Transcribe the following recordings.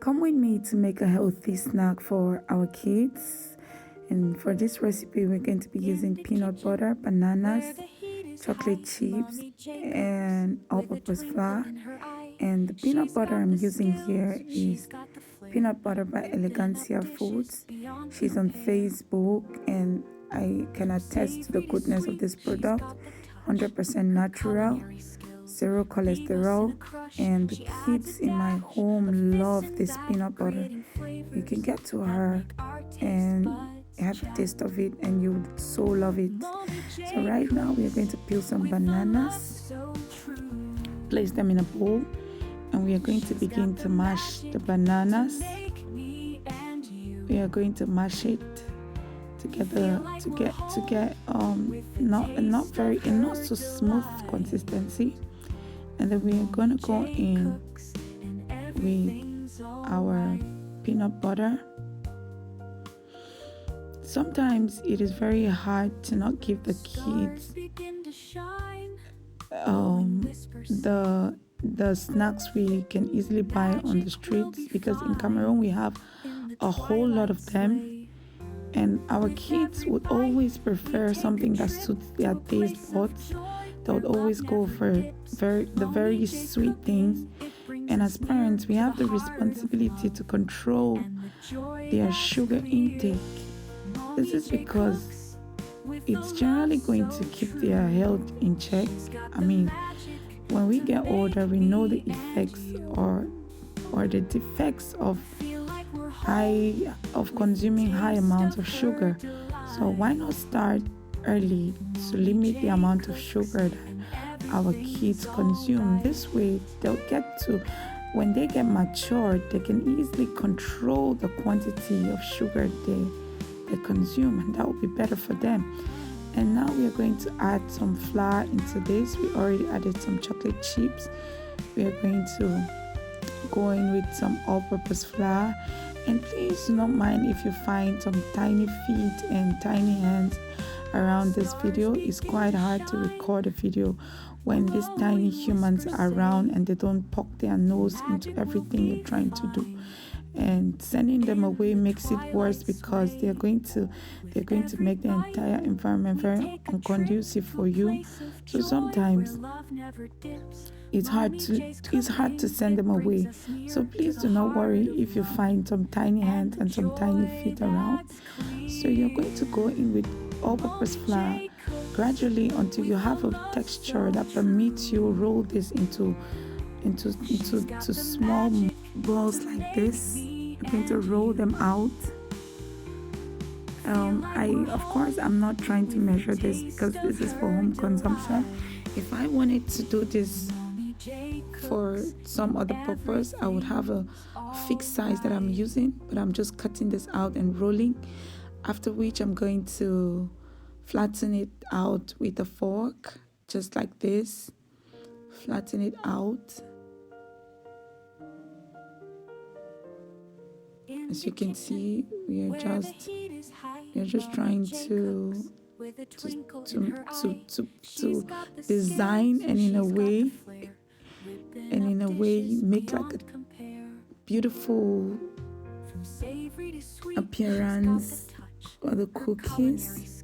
Come with me to make a healthy snack for our kids. And for this recipe, we're going to be using peanut butter, bananas, chocolate chips, and all-purpose flour. And the peanut butter I'm using here is peanut butter by Elegancia Foods. She's on Facebook, and I can attest to the goodness of this product. 100% natural, zero cholesterol, and the kids in my home love this peanut butter. You can get to her and have a taste of it, and you would so love it. So right now we are going to peel some bananas, place them in a bowl, and we are going to begin to mash the bananas. We are going to mash it together to get not so smooth consistency, and then we are going to go in with our peanut butter. Sometimes it is very hard to not give the kids the snacks we can easily buy on the streets, because in Cameroon we have a whole lot of them, and our kids would always prefer something that suits their taste buds. They would always go for the very sweet things, and as parents we have the responsibility to control their sugar intake. This is because it's generally going to keep their health in check. I mean, when we get older, we know the effects or the defects of consuming high amounts of sugar. So why not start early to limit the amount of sugar that our kids consume? This way they'll get to, when they get mature, they can easily control the quantity of sugar they consume, and that will be better for them. And now we are going to add some flour into this. We already added some chocolate chips. We are going to go in with some all-purpose flour. And please do not mind if you find some tiny feet and tiny hands around this video. It's quite hard to record a video when these tiny humans are around and they don't poke their nose into everything you're trying to do. And sending them away makes it worse, because they're going to make the entire environment very unconducive for you. So sometimes it's hard to send them away. So please do not worry if you find some tiny hands and some tiny feet around. So you're going to go in with all-purpose flour gradually until you have a texture that permits you roll this into small balls like this. You're going to roll them out. I'm not trying to measure this because this is for home consumption. If I wanted to do this for some other purpose, I would have a fixed size that I'm using, but I'm just cutting this out and rolling, after which I'm going to flatten it out with a fork, just like this. Flatten it out. As you can see, we are just trying to design and in a way make like a beautiful appearance for the cookies.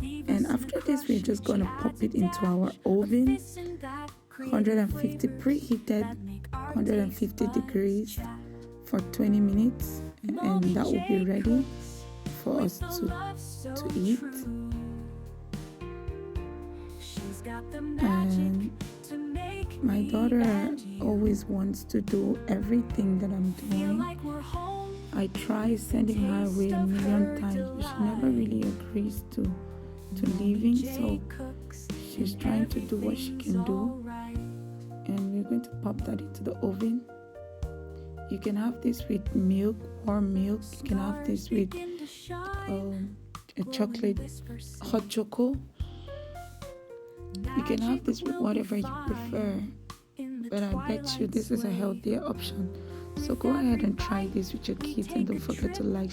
And after this, we're just going to pop it into our oven, 150 preheated, 150 degrees for 20 minutes, and that will be ready for us to eat. And my daughter always wants to do everything that I'm doing. I try sending her away a million times, but she never really agrees to leaving. So she's trying to do what she can do, and we're going to pop that into the oven. You can have this with milk, warm milk. You can have this with a chocolate, hot choco. You can have this with whatever you prefer. But I bet you this is a healthier option. So go ahead and try this with your kids, and don't forget to like,